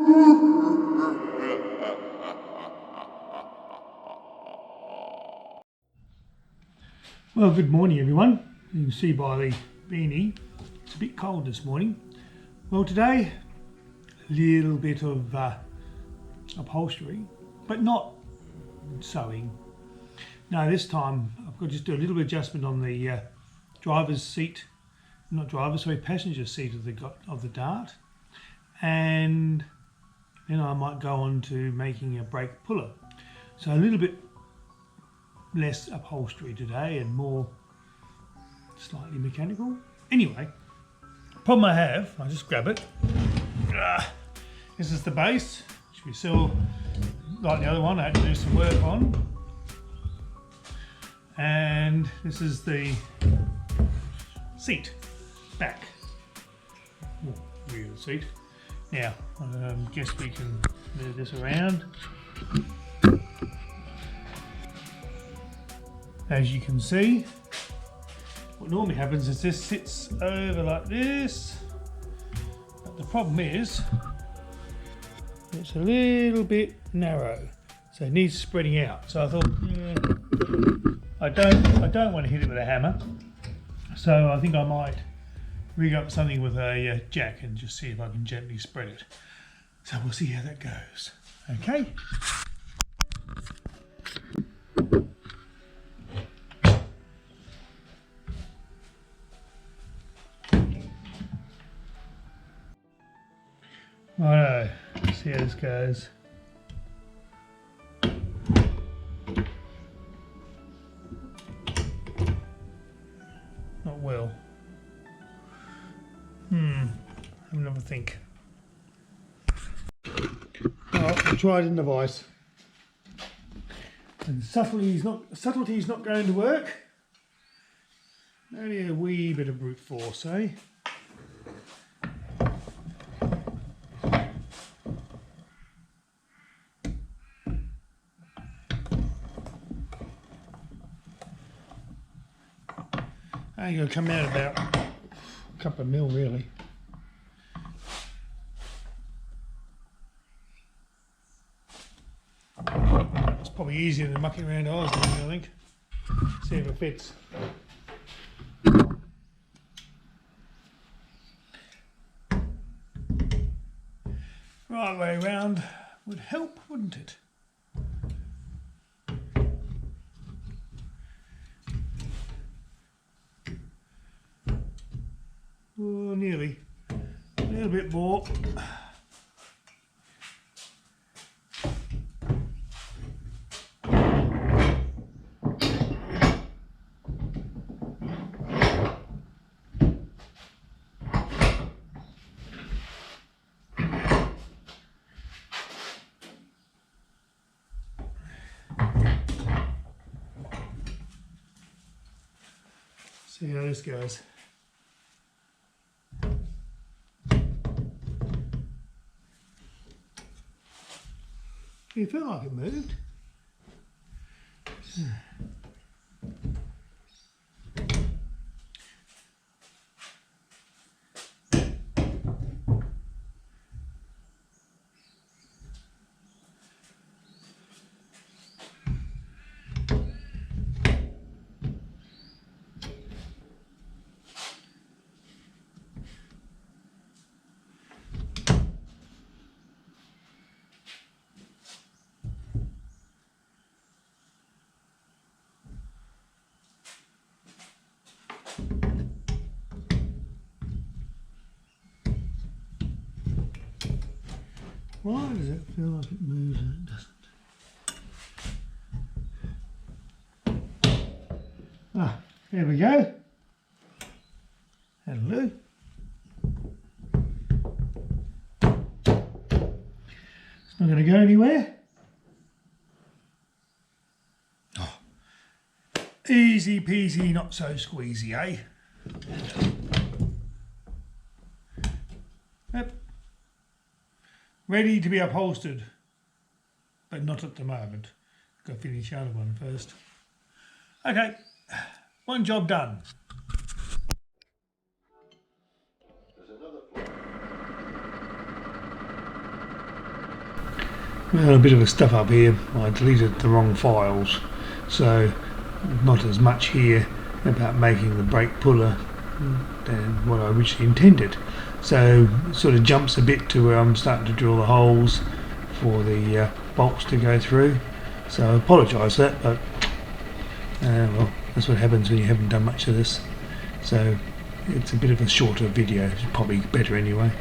Well, good morning everyone. You can see by the beanie, it's a bit cold this morning. Well, today, a little bit of upholstery, but not sewing. No, this time I've got to just do a little bit of adjustment on the driver's seat, not driver's, sorry, passenger seat of the Dart, and then I might go on to making a brake puller. So a little bit less upholstery today and more slightly mechanical. Anyway, problem I have, I'll just grab it. This is the base, which we still, like the other one, I had to do some work on. And this is the seat, back, rear seat. Now, I guess we can move this around. As you can see, what normally happens is this sits over like this, but the problem is it's a little bit narrow, so it needs spreading out. So I thought, I don't want to hit it with a hammer, so I think I might rig up something with a jack and just see if I can gently spread it. So we'll see how that goes. Okay. Righto, let's see how this goes. Not well. Have another think. I'll try it in the vise. And subtlety is not going to work. Only a wee bit of brute force, eh? Only going to come out about a couple of mil, really. It's probably easier than mucking around I was doing, I think. See if it fits. Right way round would help, wouldn't it? Oh, nearly. A little bit more. See how this goes. It felt like it moved. Why does it feel like it moves and it doesn't? Ah, there we go. Hello. It's not going to go anywhere. Oh. Easy peasy, not so squeezy, eh? Yep. Ready to be upholstered, but not at the moment. Got to finish the other one first. Okay, one job done. Well, a bit of a stuff up here. I deleted the wrong files, so not as much here about making the brake puller than what I originally intended. So it sort of jumps a bit to where I'm starting to drill the holes for the bolts to go through. So I apologise for that, but well, that's what happens when you haven't done much of this. So it's a bit of a shorter video, it's probably better anyway.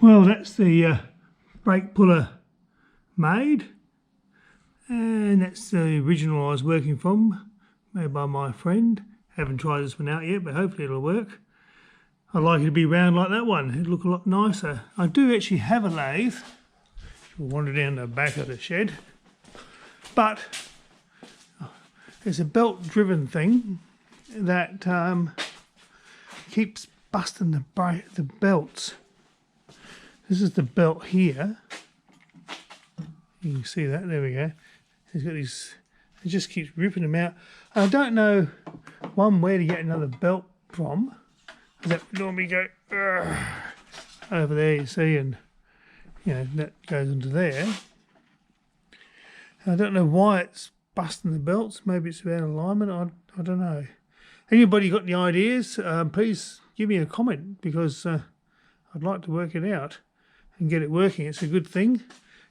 Well, that's the brake puller made, and that's the original I was working from, made by my friend. Haven't tried this one out yet, but hopefully it'll work. I'd like it to be round like that one. It'd look a lot nicer. I do actually have a lathe. We'll wander down the back of the shed, but there's a belt-driven thing that keeps busting the belts. This is the belt here. You can see that. There we go. It's got these. It just keeps ripping them out. I don't know where to get another belt from. That would normally go over there, you see, and that goes into there. I don't know why it's busting the belts. Maybe it's about alignment. I don't know. Anybody got any ideas? Please give me a comment, because I'd like to work it out and get it working. It's a good thing,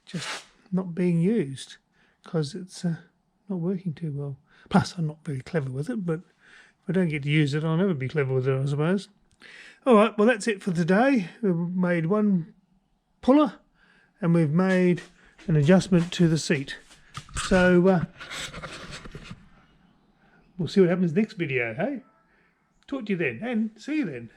just not being used because it's not working too well. Plus, I'm not very clever with it, but if I don't get to use it, I'll never be clever with it, I suppose. All right, well, that's it for today. We've made one puller and we've made an adjustment to the seat. So we'll see what happens next video, hey? Talk to you then, and see you then.